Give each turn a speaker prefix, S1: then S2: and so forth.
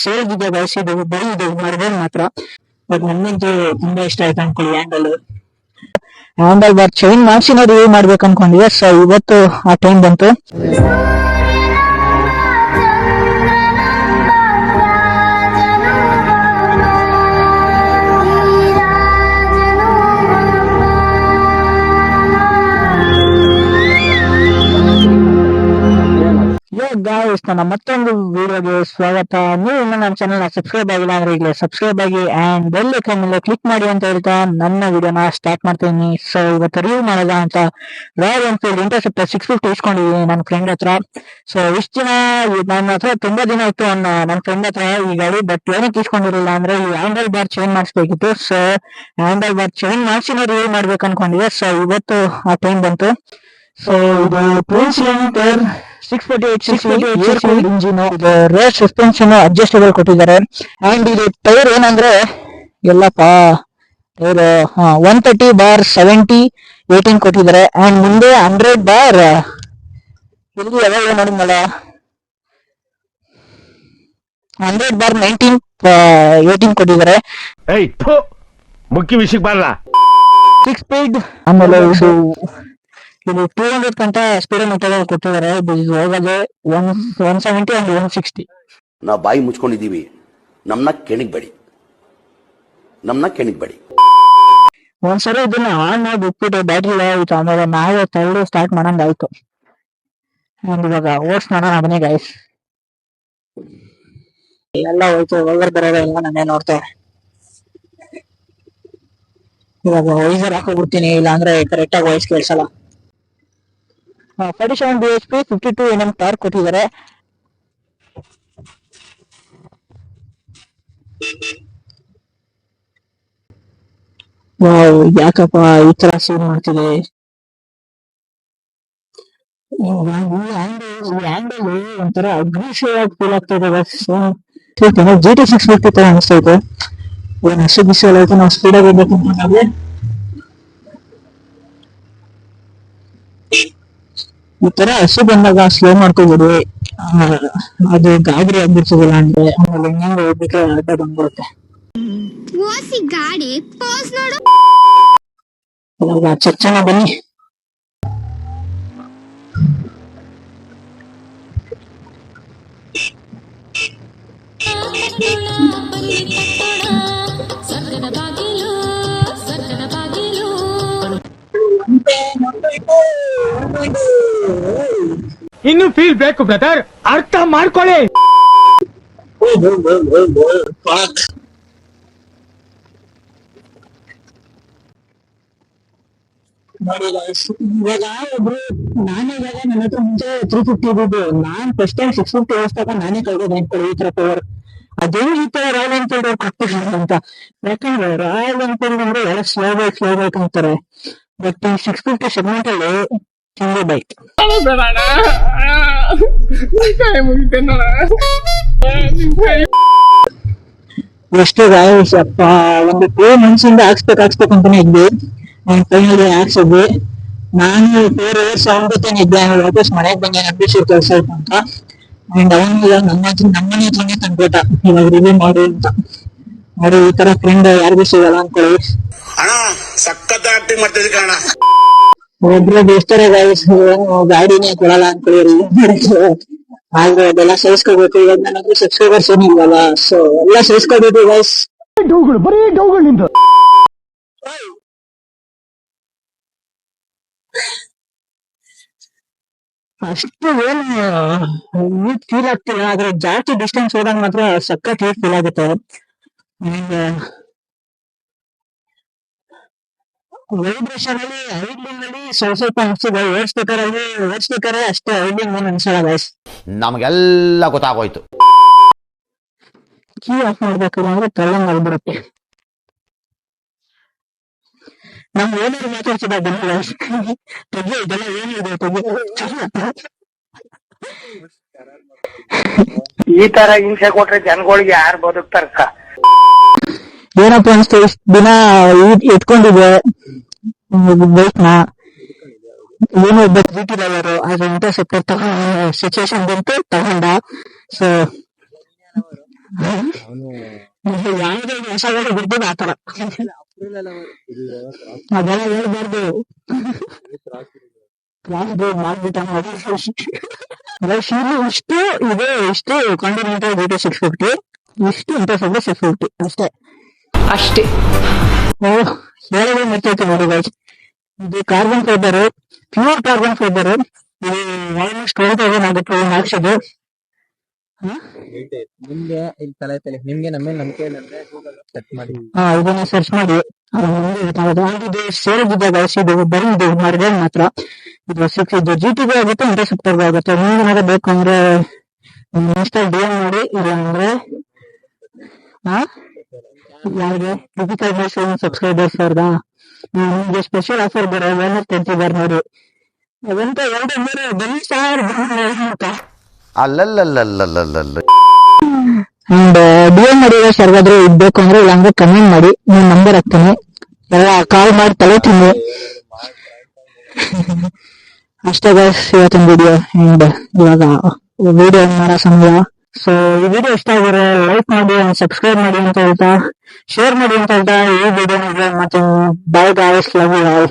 S1: ಸೇಲ್ಗಿದೆ ಬಯಸಿದ್ದು ಬರೀದು ಮಾಡಿದ್ರೆ ಮಾತ್ರ. ಬಟ್ ನನಗೆ ತುಂಬಾ ಇಷ್ಟ ಆಯ್ತು ಅನ್ಕೊಳ್ಳಿ ಹ್ಯಾಂಡಲ್ ಬಾರ್ ಚೈನ್ ಮಾಡಿಸಿನ ರಿವ್ಯೂ ಮಾಡ್ಬೇಕು ಅನ್ಕೊಂಡಿದ್ದೆ. ಸೊ ಇವತ್ತು ಆ ಟೈಮ್ ಬಂತು. ಗಾಯ್ಸ್, ನನ್ನ ಮತ್ತೊಂದು ವಿಡಿಯೋಗೆ ಸ್ವಾಗತ. ನೀವು ಇನ್ನು ನನ್ನ ಚಾನಲ್ ಸಬ್ಸ್ಕ್ರೈಬ್ ಆಗಿಲ್ಲ ಅಂದ್ರೆ ಈಗಲೇ ಸಬ್ಸ್ಕ್ರೈಬ್ ಆಗಿ ಅಂಡ್ ಬೆಲ್ ಐಕಾನ್ ಮೇಲೆ ಕ್ಲಿಕ್ ಮಾಡಿ ಅಂತ ಹೇಳ್ತಾ ನನ್ನ ವಿಡಿಯೋನ ಸ್ಟಾರ್ಟ್ ಮಾಡ್ತೀನಿ. ಸೊ ಇವತ್ತು ರಿವ್ಯೂ ಮಾಡೋದ ಅಂತ ರಾಯಲ್ ಎನ್ಫೀಲ್ಡ್ ಇಂಟರ್ಸೆಪ್ಟರ್ 650 ಇಸ್ಕೊಂಡಿದೀನಿ ನನ್ನ ಫ್ರೆಂಡ್ ಹತ್ರ. ಸೊ ಇಷ್ಟು ದಿನ ನನ್ನ ಹತ್ರ ತುಂಬಾ ದಿನ ಇತ್ತು ನನ್ನ ಫ್ರೆಂಡ್ ಹತ್ರ ಈ ಗಾಡಿ. ಬಟ್ ಏನಕ್ಕೆ ಇಸ್ಕೊಂಡಿರಲಿಲ್ಲ ಅಂದ್ರೆ ಈ ಹ್ಯಾಂಡಲ್ ಬಾರ್ ಚೇಂಜ್ ಮಾಡಿಸ್ಬೇಕಿತ್ತು. ಸೊ ಹ್ಯಾಂಡಲ್ ಬಾರ್ ಚೇಂಜ್ ಮಾಡಿಸಿನ ರಿವ್ಯೂ ಮಾಡ್ಬೇಕು ಅನ್ಕೊಂಡಿದ್ದೆ. ಸೊ ಇವತ್ತು ಆ ಟೈಮ್ ಬಂತು. ಸೊ ಇದು 12 648cc engine, rear suspension adjustable ಕೊಟ್ಟಿದ್ದಾರೆ. ಅಂಡ್ ಇದು ಟೈರ್ ಏನಂದ್ರೆ ಎಲ್ಲಪ್ಪ ಟೈರ್ 130/70 ಕೊಟ್ಟಿದ್ದಾರೆ. ಅಂಡ್ ಮುಂದೆ 100 ಇಲ್ಲಿ ಯಾವಾಗ ನೋಡಿದ್ನಲ್ಲ 100/19 ಕೊಟ್ಟಿದ್ದಾರೆ.
S2: ಮುಖ್ಯ ವಿಷಯಕ್ಕೆ ಬರಲ್ಲ.
S1: 6 ಸ್ಪೀಡ್. ಆಮೇಲೆ ಇದು 200 ಕಂತ ಸ್ಪೀಡೋಮೀಟರ್ ಕೊಟ್ಟಿದ್ದಾರೆ. ಇದು ಹೋಗೋದು 170 and 160.
S3: ನಾವು ಬಾಯಿ ಮುಚ್ಕೊಂಡಿದೀವಿ, ನಮ್ನ ಕೆಣಿಗ್ಬೇಡಿ.
S1: ಒಂದ್ಸರಿ ಇದನ್ನ ಆನ್ ಮಾಡಿ ಬಿಟ್ಬಿಟ್ಟು ಬ್ಯಾಟ್ರಿ ಆಯ್ತು. ಆಮೇಲೆ ನಾವೇ ತಳ್ಳಿ ಸ್ಟಾರ್ಟ್ ಮಾಡಂಗ್ ಆಯ್ತು. ಇವಾಗ ಓಡಿಸ್ನೋಣ ಬನ್ನಿ ಗೈಸ್. ಎಲ್ಲ ಹೋಯ್ತು, ಒಳಗಡೆ ಬರೋದ ಇಲ್ಲ, ನಾನೇ ನೋಡ್ತೇವೆ. ಇವಾಗ ವೈಸರ್ ಹಾಕೋಗ್ಬಿಡ್ತೀನಿ, ಇಲ್ಲ ಅಂದ್ರೆ ಕರೆಕ್ಟ್ ಆಗಿ ವಾಯ್ಸ್ ಕೇಳಿಸಲ್ಲ. 47 bhp 52 Nm ಟಾರ್ಕ್ ಕೊಟ್ಟಿದ್ದಾರೆ. ವಾವ್, ಯಾಕಪ್ಪ ಈ ತರ ಸೀನ್ ಮಾಡ್ತಿದೆ. ಹ್ಯಾಂಡಲ್ ಒಂಥರ ಅಗ್ರೆಸಿವ್ ಆಗಿ ಫೀಲ್ ಆಗ್ತದೆ. GT 650 ತರ ಅನಿಸ್ತೈತೆ. ಏನ್ ಹಸಿ ಬಿಸಿ ಎಲ್ಲ ಆಯ್ತು, ನಾವು ಸ್ಪೀಡ್ ಆಗಿ ಹೋಗ್ಬೇಕು ಅನ್ಕೊಂಡ್ರೆ ಈ ತರ ಹಸು ಬಂದಾಗ ಸ್ಲೋ ಮಾಡ್ಕೋಬಿಡಿ. ಅದು ಗಾಬರಿ ಆಗ್ಬಿಡ್ತದಿಲ್ಲ ಅಂದ್ರೆ ಆಮೇಲೆ ಹೆಂಗ ಹೋಗ್ಬಿಟ್ರೆ ಅಡ್ಡ ಬಂದ್ಬಿಡುತ್ತೆ. ಇವಾಗ ಚರ್ಚೆನ ಬನ್ನಿ.
S2: ಇನ್ನು ಫೀಲ್ ಬೇಕು ಬ್ರದರ್, ಅರ್ಥ ಮಾಡ್ಕೊಳ್ಳಿ.
S1: ಇವಾಗ ಒಬ್ರು ನಾನೇ ನನ್ನ ಹತ್ರ ಮುಂಚೆ 350 ಇದ್ದು, ನಾನ್ ಫಸ್ಟ್ ಟೈಮ್ 650 ಓಡಿಸ್ದಾಗ ನಾನೇ ಕಳ್ದೋದು ಅನ್ಕೊಳ್ಳಿ ಈ ತರ ಪವರ್. ಅದೇ ಈ ತರ ರಾಯಲ್ ಎನ್ಫೀಲ್ಡ್ ಅವ್ರು ಕೊಟ್ಟಿದ್ದಾರೆ ಅಂತ. ಯಾಕಂದ್ರೆ ರಾಯಲ್ ಎನ್ಫೀಲ್ಡ್ ಅಂದ್ರೆ ಎಲ್ಲ ಸ್ಲೋ ಬೈಕ್ ಅಂತಾರೆ. ಬಟ್ 650 ಸೆಗ್ಮೆಂಟ್ ಅಲ್ಲಿ ಸಿಂಗಲ್ ಬೈಕ್. ಎಷ್ಟು ಗಾಯಸ್ ಅಪ್ಪ. ಒಂದು 2 months ಇಂದ ಹಾಕ್ಸ್ಬೇಕು ಅಂತಾನೆ ಇದ್ವಿ. ಫೈನಲ್ ಹಾಕ್ಸಿದ್ವಿ. ನಾನು 4 years ಆಗ್ಬೇಕೇನೆ ಇದ್ದೆ. ವಾಪಸ್ ಮನೆಗೆ ಬಂದೆ, ಅಂಬಿಷನ್ ಕೆಲಸ ಆಯ್ತು ಅಂತ. ಅಂಡ್ ಅವನಿಗೆ ನಮ್ಮನೆ ಹತ್ರನೇ ತಂದ್ಬಿಟ್ಟ ಇವಾಗ ರಿವ್ಯೂ ಮಾಡಿ ಅಂತ. ನೋಡಿ ಈ ತರ ಫ್ರೆಂಡ್ ಯಾರಿಗೂ ಸಿಗಲ್ಲ ಅನ್ಕೊಳ್ಳಿ.
S3: ಸಖತ್ ಆಕ್ಟಿಂಗ್ ಮಾಡ್ತಿದ್ದೆ ಕಾರಣ
S1: ಒಬ್ರು ಬೇಸ್ತಾರೆ ಗಾಡಿನೇ ಕೊಡಲ್ಲ ಅನ್ಕೊಳ್ಳಿ ರಿವ್ಯೂ ಮಾಡಿದ್ರು. ಆದ್ರೆ ಅದೆಲ್ಲ ಸಹಿಸ್ಕೋಬೇಕು. ಇವಾಗ ನನ್ನ ಹತ್ರ ಸಬ್ಸ್ಕ್ರೈಬರ್ಸ್ ಏನಿಲ್ವಲ್ಲ, ಸೊ ಎಲ್ಲ ಸಹಿಸ್ಕೋಬೇಕು ಗೈಸ್.
S2: ಬರೀ ಡೌಗಳಿಂದ
S1: ಅಷ್ಟು ಏನು ನೀಟ್ ಫೀಲ್ ಆಗ್ತಿಲ್ಲ. ಆದ್ರೆ ಜಾಸ್ತಿ ಡಿಸ್ಟೆನ್ಸ್ ಹೋದಾಗ ಮಾತ್ರ ಸಖತ್ ಹೀಟ್ ಫೀಲ್ ಆಗುತ್ತೆ. ವೈಬ್ರೇಷನ್ ಅಲ್ಲಿ ಐಡ್ಲಿಂಗ್ ಅಲ್ಲಿ ಸ್ವಲ್ಪ ಅನ್ಸಿದೆ. ಓಡಿಸ್ಬೇಕಾದ್ರೆ ಅಷ್ಟೇ ಐಡ್ಲಿಂಗ್ ಏನು ಅನ್ಸಲ್ಲ ಗೈಸ್.
S3: ನಮಗೆಲ್ಲ ಗೊತ್ತಾಗೋಯ್ತು.
S1: ಕೀ ಆಫ್ ಮಾಡ್ಬೇಕಲ್ಲ ಅಂದ್ರೆ ತಳ್ಳಂಗ್ ಆಗ್ಬಿಡುತ್ತೆ. ನಮ್ ಏನಾದ್ರು ಮಾತಾಡ್ತಿದ್ದ ತೆಗಿ, ಇದೆಲ್ಲ ಏನಿದೆ ತೆಗಿ.
S4: ಈ ತರ ಹಿಂಸೆ ಕೊಟ್ರೆ ಜನಗಳಿಗೆ ಯಾರು ಬದುಕ್ತಾರಕ್ಕ?
S1: ಏನಪ್ಪ ಅನ್ಸ್ತು, ಇಷ್ಟ ದಿನ ಇಟ್ಕೊಂಡಿದ್ದೆ ಬೈಕ್ ನ. ಏನೋ ಒಬ್ಬ ಜಿಟಿ ಲವರು ಆದ್ರೆ ಇಂಟರ್ಸೆಪ್ಟರ್ ಸಿಚುವೇಶನ್ ಬಂತು ತಗೊಂಡ. ಸೊ ಯಾವುದೇ ಹೊಸಗಳು ಬಿಡ್ಬೋದು ಆತರ ಅದೆಲ್ಲ ಹೇಳ್ಬಾರ್ದು. ಮಾಡ್ಬಿಟ್ಟ ಇಷ್ಟು ಇದೆ, ಇಷ್ಟು ಕಾಂಟಿನೆಂಟಲ್ ಜಿಟಿ 650, ಇಷ್ಟು ಇಂಟರ್ಸೆಪ್ಟರ್ 650 ಅಷ್ಟೇ. ಹೇಳೋದೇ ಮರ್ತೈತೆ ನೋಡಿ ಗೈಸ್. ಇದು carbon fibre, pure carbon fibre. ಇದು ಆಲ್ಮೋಸ್ಟ್ 12,000 ಆಗುತ್ತೆ ಹಾಕ್ಸಿದ್ದು. ಇದನ್ನ ಸರ್ಚ್ ಮಾಡಿ ಇದು ಸೇಲ್ ಇದೆ ಗೈಸ್. ಇದು ಬರೀ ಇದು ಮಾರ್ಗಲ್ ಮಾತ್ರ. ಇದು ಇದು ಜಿಟಿಗೂ ಆಗುತ್ತೆ, ಇಂಟರ್ಸೆಪ್ಟರ್ಗೂ ಆಗುತ್ತೆ. ನಿಮ್ಗೆ ಬೇಕು ಅಂದ್ರೆ ಇನ್ಸ್ಟಾ DM ಮಾಡಿ, ಇಲ್ಲ ಅಂದ್ರೆ ಯಾರಿಗೆ 55 ಸಬ್ಸ್ಕ್ರೈಬರ್ಸ್ ಅವ್ರದ ನಿಮ್ಗೆ ಸ್ಪೆಷಲ್ ಆಫರ್ ಬರೋ ಓನರ್ ತೆಂತಿದ್ದಾರೆ ನೋಡಿ. ಅದಂತ 2-3 ಬನ್ನಿ ಸಾರ್ ಅಂತ ಅಂಡ್ DM ಮಾಡಿ ಸರ್ಗಾದ್ರು ಇಡ್ಬೇಕು ಅಂದ್ರೆ, ಇಲ್ಲ ಅಂದ್ರೆ ಕಮೆಂಟ್ ಮಾಡಿ, ನೀವು ನಂಬರ್ ಹಾಕ್ತೀನಿ, ಎಲ್ಲ ಕಾಲ್ ಮಾಡಿ ತಲೆ ತಿನ್ನಿ. ಅಷ್ಟೇ ಗೈಸ್ ಇವತ್ತಿನ ವಿಡಿಯೋ. ಅಂಡ್ ಇವಾಗ ವಿಡಿಯೋ ಮಾಡೋ ಸಮಯ. ಸೊ ಈ ವಿಡಿಯೋ ಇಷ್ಟ ಆಗಿದ್ರೆ ಲೈಕ್ ಮಾಡಿ, ಸಬ್ಸ್ಕ್ರೈಬ್ ಮಾಡಿ ಅಂತ ಹೇಳ್ತಾ, ಶೇರ್ ಮಾಡಿ ಅಂತ ಹೇಳ್ತಾ ಈ ವಿಡಿಯೋ ಮಾಡ್ತೀನಿ. Bye guys, love you all.